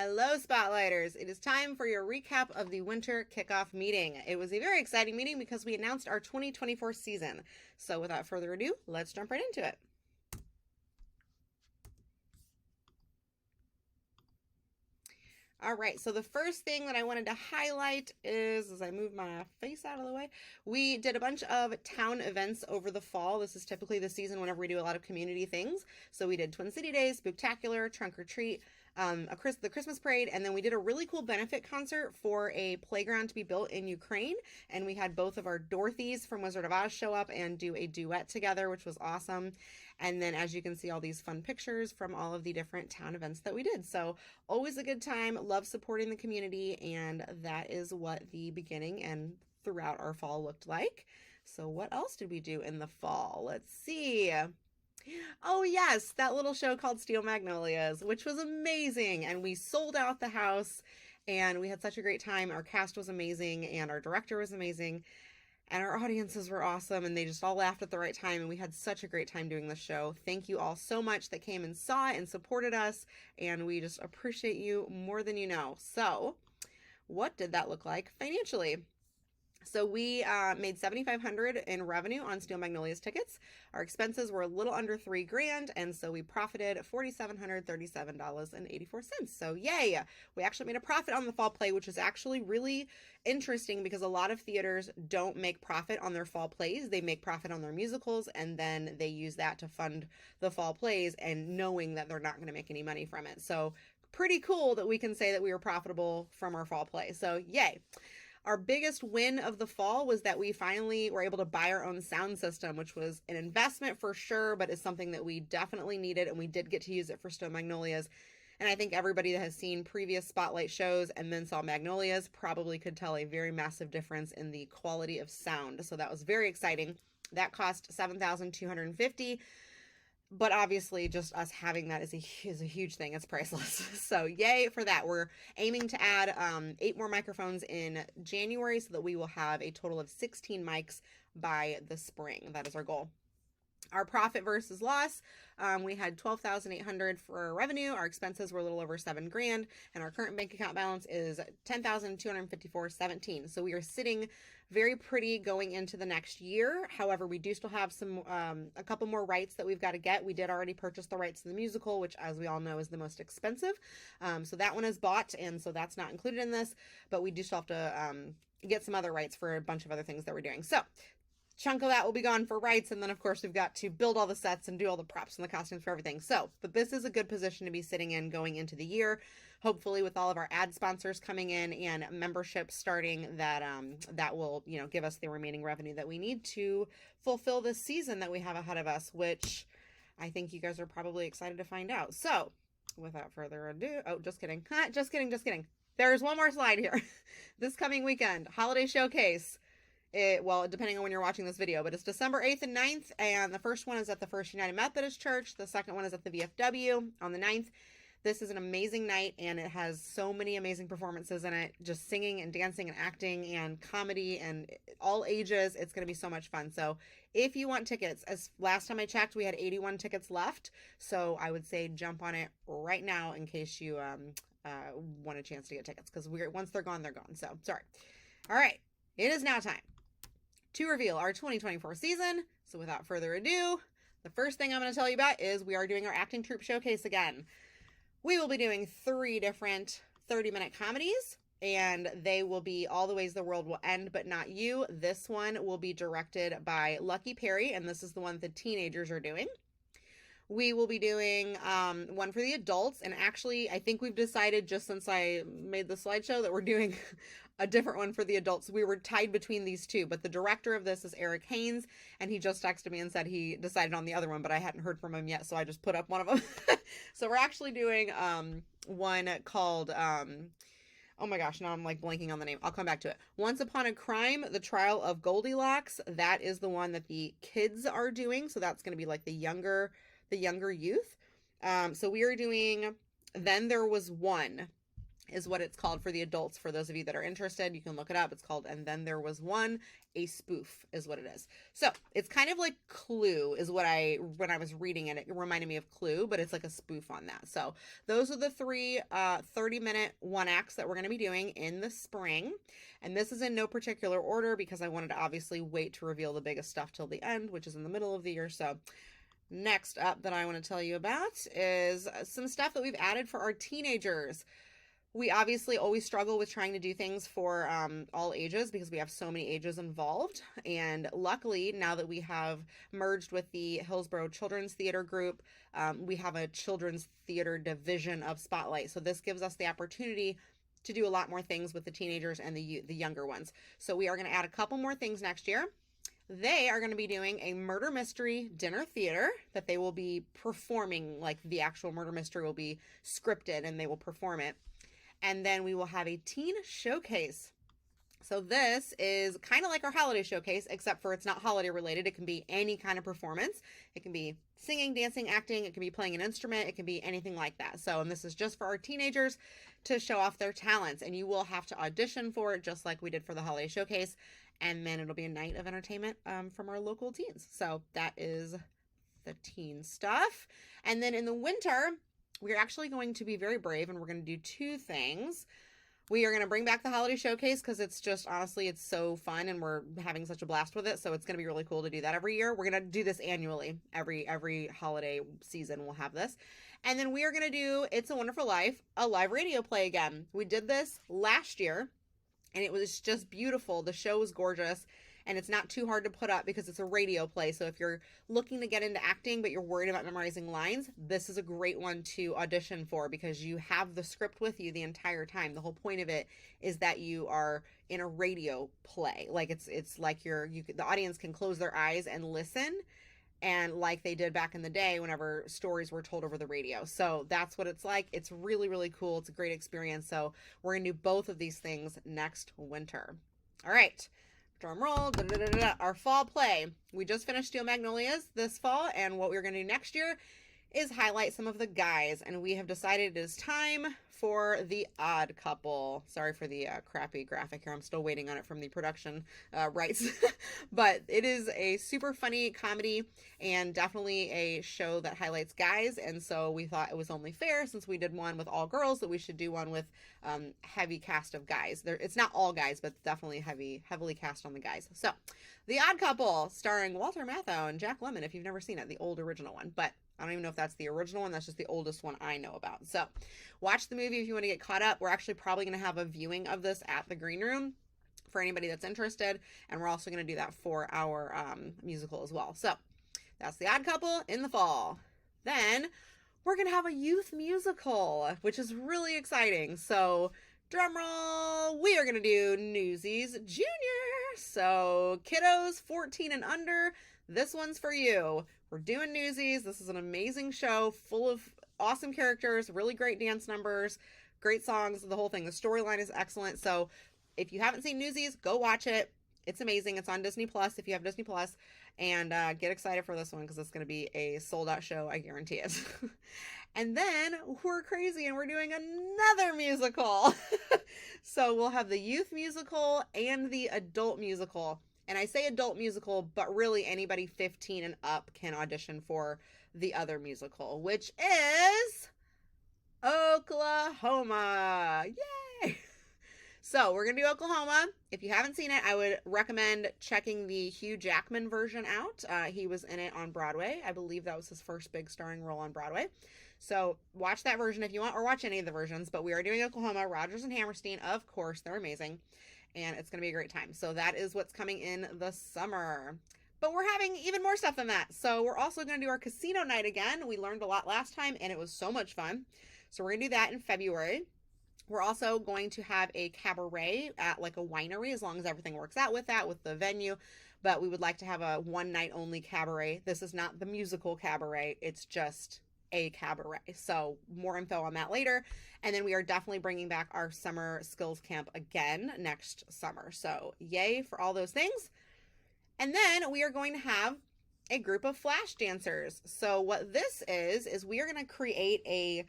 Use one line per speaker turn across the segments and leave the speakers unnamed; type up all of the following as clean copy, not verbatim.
Hello, Spotlighters. It is time for your recap of the winter kickoff meeting. It was a very exciting meeting because we announced our 2024 season. So without further ado, let's jump right into it. All right, so the first thing that I wanted to highlight is, as I move my face out of the way, we did a bunch of town events over the fall. This is typically the season whenever we do a lot of community things. So we did Twin City Days, Spooktacular, Trunk or Treat, the Christmas parade, and then we did a really cool benefit concert for a playground to be built in Ukraine. And we had both of our Dorothys from Wizard of Oz show up and do a duet together, which was awesome. And then, as you can see, all these fun pictures from all of the different town events that we did. So always a good time. Love supporting the community, and that is what the beginning and throughout our fall looked like. So what else did we do in the fall? Let's see. Oh yes, that little show called Steel Magnolias, which was amazing. And we sold out the house and we had such a great time. Our cast was amazing and our director was amazing. And our audiences were awesome and they just all laughed at the right time. And we had such a great time doing this show. Thank you all so much that came and saw it and supported us. And we just appreciate you more than you know. So what did that look like financially? So we made $7,500 in revenue on Steel Magnolias tickets. Our expenses were a little under $3,000, and so we profited $4,737.84. So yay! We actually made a profit on the fall play, which is actually really interesting because a lot of theaters don't make profit on their fall plays. They make profit on their musicals, and then they use that to fund the fall plays, and knowing that they're not going to make any money from it. So pretty cool that we can say that we were profitable from our fall play. So yay! Our biggest win of the fall was that we finally were able to buy our own sound system, which was an investment for sure, but is something that we definitely needed, and we did get to use it for Steel Magnolias. And I think everybody that has seen previous Spotlight shows and then saw Magnolias probably could tell a very massive difference in the quality of sound. So that was very exciting. That cost $7,250. But obviously, just us having that is a huge thing. It's priceless. So yay for that. We're aiming to add 8 more microphones in January so that we will have a total of 16 mics by the spring. That is our goal. Our profit versus loss, we had $12,800 for revenue. Our expenses were a little over $7,000, and our current bank account balance is $10,254.17. So we are sitting very pretty going into the next year. However, we do still have a couple more rights that we've got to get. We did already purchase the rights to the musical, which, as we all know, is the most expensive. So that one is bought, and so that's not included in this. But we do still have to get some other rights for a bunch of other things that we're doing. So chunk of that will be gone for rights, and then of course we've got to build all the sets and do all the props and the costumes for everything. So, but this is a good position to be sitting in going into the year, hopefully with all of our ad sponsors coming in and membership starting, that that will, you know, give us the remaining revenue that we need to fulfill this season that we have ahead of us, which I think you guys are probably excited to find out. So without further ado, oh, just kidding. Just kidding. There's one more slide here. This coming weekend, holiday showcase. Well, depending on when you're watching this video, but it's December 8th and 9th, and the first one is at the First United Methodist Church. The second one is at the VFW on the 9th. This is an amazing night, and it has so many amazing performances in it, just singing and dancing and acting and comedy and all ages. It's going to be so much fun. So if you want tickets, as last time I checked, we had 81 tickets left. So I would say jump on it right now in case you want a chance to get tickets, because once they're gone, they're gone. So sorry. All right. It is now time to reveal our 2024 season. So without further ado, the first thing I'm going to tell you about is we are doing our acting troupe showcase again. We will be doing 3 different 30-minute comedies, and they will be All the Ways the World Will End But Not You. This one will be directed by Lucky Perry, and this is the one the teenagers are doing. We will be doing one for the adults, and actually I think we've decided, just since I made the slideshow, that we're doing a different one for the adults. We were tied between these two, but the director of this is Eric Haynes, and he just texted me and said he decided on the other one, but I hadn't heard from him yet, so I just put up one of them. So we're actually doing one called, oh my gosh, now I'm like blanking on the name. I'll come back to it. Once Upon a Crime, The Trial of Goldilocks. That is the one that the kids are doing, so that's going to be like the younger youth. So we are doing Then There Was One. is what it's called for the adults. For those of you that are interested, you can look it up. It's called And Then There Was One, a spoof is what it is. So it's kind of like Clue is what when I was reading it reminded me of Clue, but it's like a spoof on that. So those are the three 30-minute one acts that we're going to be doing in the spring. And this is in no particular order because I wanted to obviously wait to reveal the biggest stuff till the end, which is in the middle of the year. So next up that I want to tell you about is some stuff that we've added for our teenagers. We obviously always struggle with trying to do things for all ages because we have so many ages involved. And luckily, now that we have merged with the Hillsborough Children's Theater Group, we have a children's theater division of Spotlight. So this gives us the opportunity to do a lot more things with the teenagers and the younger ones. So we are going to add a couple more things next year. They are going to be doing a murder mystery dinner theater that they will be performing, like the actual murder mystery will be scripted and they will perform it. And then we will have a teen showcase. So this is kind of like our holiday showcase, except for it's not holiday related. It can be any kind of performance. It can be singing, dancing, acting. It can be playing an instrument. It can be anything like that. So, and this is just for our teenagers to show off their talents. And you will have to audition for it just like we did for the holiday showcase. And then it'll be a night of entertainment from our local teens. So that is the teen stuff. And then in the winter, we're actually going to be very brave and we're going to do two things. We are going to bring back the holiday showcase because it's just, honestly, it's so fun and we're having such a blast with it. So it's going to be really cool to do that every year. We're going to do this annually. Every holiday season we'll have this. And then we are going to do It's a Wonderful Life, a live radio play again. We did this last year and it was just beautiful. The show was gorgeous. And it's not too hard to put up because it's a radio play. So if you're looking to get into acting, but you're worried about memorizing lines, this is a great one to audition for because you have the script with you the entire time. The whole point of it is that you are in a radio play. Like it's like the audience can close their eyes and listen, and like they did back in the day whenever stories were told over the radio. So that's what it's like. It's really, really cool. It's a great experience. So we're going to do both of these things next winter. All right. Drum roll, our fall play. We just finished Steel Magnolias this fall, and what we're going to do next year is highlight some of the guys, and we have decided it is time for The Odd Couple. Sorry for the crappy graphic here. I'm still waiting on it from the production rights. But it is a super funny comedy and definitely a show that highlights guys, and so we thought it was only fair, since we did one with all girls, that we should do one with heavy cast of guys. It's not all guys, but definitely heavily cast on the guys. So, The Odd Couple, starring Walter Matthau and Jack Lemmon, if you've never seen it, the old original one. But I don't even know if that's the original one. That's just the oldest one I know about. So watch the movie if you want to get caught up. We're actually probably going to have a viewing of this at the Green Room for anybody that's interested. And we're also going to do that for our musical as well. So that's The Odd Couple in the fall. Then we're going to have a youth musical, which is really exciting. So drum roll, we are going to do Newsies Junior. So kiddos 14 and under, this one's for you. We're doing Newsies. This is an amazing show full of awesome characters, really great dance numbers, great songs, the whole thing. The storyline is excellent. So if you haven't seen Newsies, go watch it. It's amazing. It's on Disney Plus if you have Disney Plus. And get excited for this one because it's going to be a sold-out show. I guarantee it. And then we're crazy and we're doing another musical. So we'll have the youth musical and the adult musical. And I say adult musical, but really anybody 15 and up can audition for the other musical, which is Oklahoma. Yay! So we're going to do Oklahoma. If you haven't seen it, I would recommend checking the Hugh Jackman version out. He was in it on Broadway. I believe that was his first big starring role on Broadway. So watch that version if you want, or watch any of the versions. But we are doing Oklahoma. Rodgers and Hammerstein, of course, they're amazing. And it's going to be a great time. So that is what's coming in the summer. But we're having even more stuff than that. So we're also going to do our casino night again. We learned a lot last time, and it was so much fun. So we're going to do that in February. We're also going to have a cabaret at like a winery, as long as everything works out with that, with the venue. But we would like to have a one night only cabaret. This is not the musical cabaret. It's just a cabaret. So more info on that later. And then we are definitely bringing back our summer skills camp again next summer. So yay for all those things. And then we are going to have a group of flash dancers. So what this is we are going to create a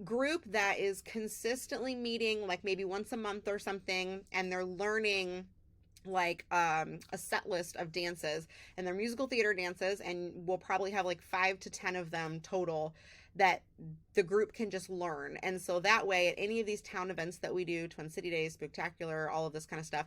group that is consistently meeting like maybe once a month or something, and they're learning like a set list of dances, and they're musical theater dances, and we'll probably have like 5 to 10 of them total that the group can just learn. And so that way at any of these town events that we do, Twin City Days, Spectacular, all of this kind of stuff,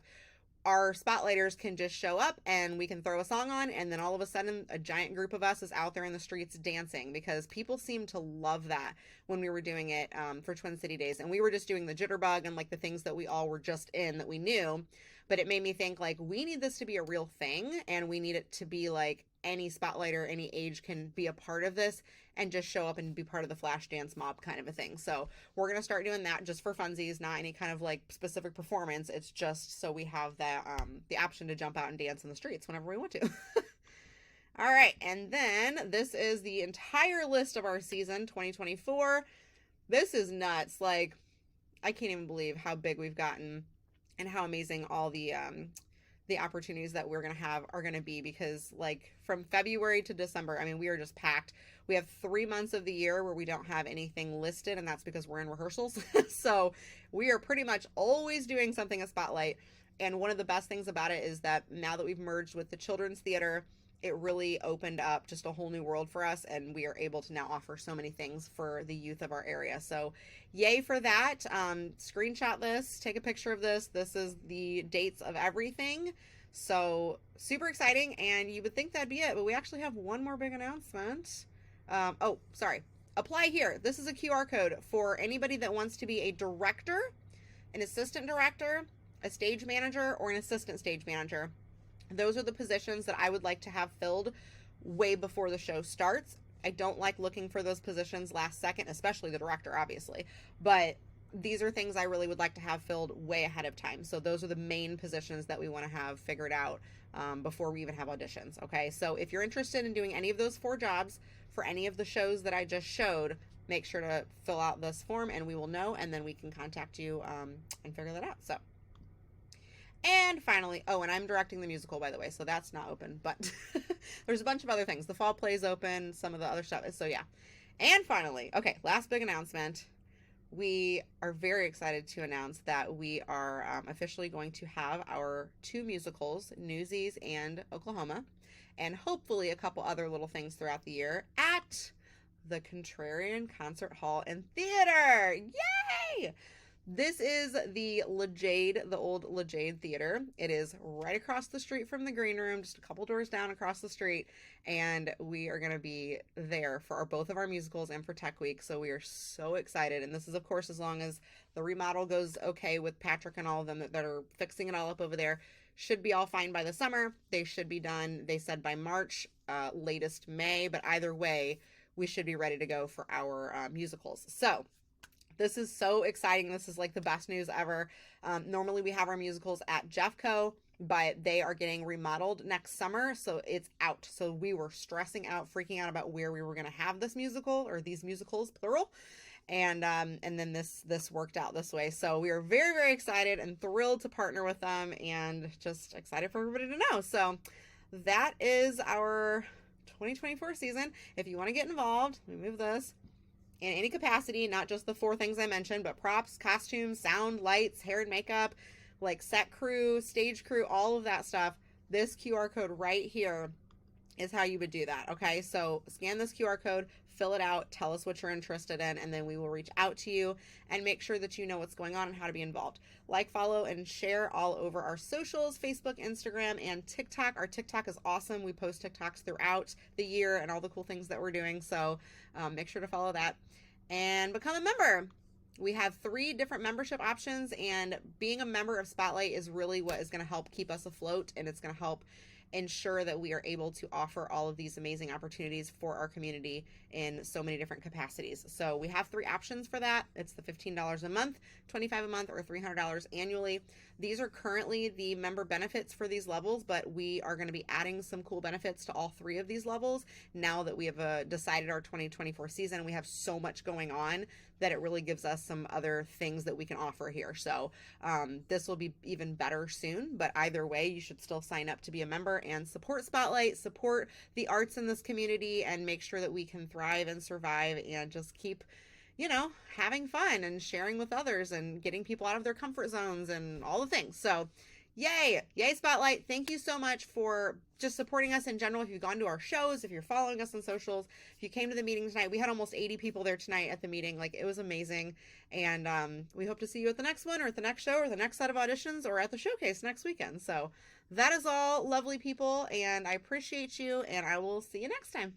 our spotlighters can just show up and we can throw a song on, and then all of a sudden a giant group of us is out there in the streets dancing, because people seem to love that when we were doing it for Twin City Days. And we were just doing the jitterbug and like the things that we all were just in that we knew, but it made me think like we need this to be a real thing, and we need it to be like any spotlighter, any age can be a part of this and just show up and be part of the flash dance mob kind of a thing. So we're going to start doing that just for funsies, not any kind of like specific performance. It's just so we have that the option to jump out and dance in the streets whenever we want to. All right, and then this is the entire list of our season 2024. This is nuts. Like, I can't even believe how big we've gotten and how amazing all the opportunities that we're going to have are going to be, because like from February to December, I mean, we are just packed. We have 3 months of the year where we don't have anything listed, and that's because we're in rehearsals. So we are pretty much always doing something a spotlight. And one of the best things about it is that now that we've merged with the children's theater, it really opened up just a whole new world for us, and we are able to now offer so many things for the youth of our area. So yay for that. Screenshot this, take a picture of this. This is the dates of everything. So super exciting, and you would think that'd be it, but we actually have one more big announcement. Oh, sorry. Apply here. This is a QR code for anybody that wants to be a director, an assistant director, a stage manager, or an assistant stage manager. Those are the positions that I would like to have filled way before the show starts. I don't like looking for those positions last second, especially the director, obviously. But these are things I really would like to have filled way ahead of time. So those are the main positions that we want to have figured out before we even have auditions. Okay, so if you're interested in doing any of those 4 jobs for any of the shows that I just showed, make sure to fill out this form and we will know, and then we can contact you and figure that out. So. And finally, oh, and I'm directing the musical, by the way, so that's not open, but there's a bunch of other things. The fall play's open, some of the other stuff, so yeah. And finally, okay, last big announcement. We are very excited to announce that we are officially going to have our 2 musicals, Newsies and Oklahoma, and hopefully a couple other little things throughout the year at the Contrarian Concert Hall and Theater. Yay! This is the LeJade, the old LeJade Theater. It is right across the street from the green room, just a couple doors down across the street, and we are going to be there for both of our musicals and for Tech Week, so we are so excited. And this is, of course, as long as the remodel goes okay with Patrick and all of them that are fixing it all up over there. Should be all fine by the summer. They should be done, they said, by March, latest May, but either way, we should be ready to go for our musicals. So this is so exciting. This is like the best news ever. Normally we have our musicals at Jeffco, but they are getting remodeled next summer, so it's out. So we were stressing out, freaking out about where we were going to have this musical, or these musicals, plural. And then this worked out this way. So we are very, very excited and thrilled to partner with them, and just excited for everybody to know. So that is our 2024 season. If you want to get involved, let me move this. In any capacity, not just the 4 things I mentioned, but props, costumes, sound, lights, hair and makeup, like set crew, stage crew, all of that stuff. This QR code right here is how you would do that. Okay, so scan this QR code, fill it out, tell us what you're interested in, and then we will reach out to you and make sure that you know what's going on and how to be involved. Like, follow, and share all over our socials, Facebook, Instagram, and TikTok. Our TikTok is awesome. We post TikToks throughout the year and all the cool things that we're doing, so make sure to follow that. And become a member. We have 3 different membership options, and being a member of Spotlight is really what is going to help keep us afloat, and it's going to help ensure that we are able to offer all of these amazing opportunities for our community in so many different capacities. So we have 3 options for that. It's the $15 a month, $25 a month, or $300 annually. These are currently the member benefits for these levels, but we are going to be adding some cool benefits to all 3 of these levels now that we have decided our 2024 season. We have so much going on that it really gives us some other things that we can offer here. So this will be even better soon, but either way, you should still sign up to be a member and support Spotlight, support the arts in this community, and make sure that we can thrive and survive and just keep you know, having fun and sharing with others and getting people out of their comfort zones and all the things. So, yay Spotlight. Thank you so much for just supporting us in general. If you've gone to our shows, if you're following us on socials, if you came to the meeting tonight, we had almost 80 people there tonight at the meeting. Like, it was amazing. And we hope to see you at the next one, or at the next show, or the next set of auditions, or at the showcase next weekend. So that is all, lovely people, and I appreciate you, and I will see you next time.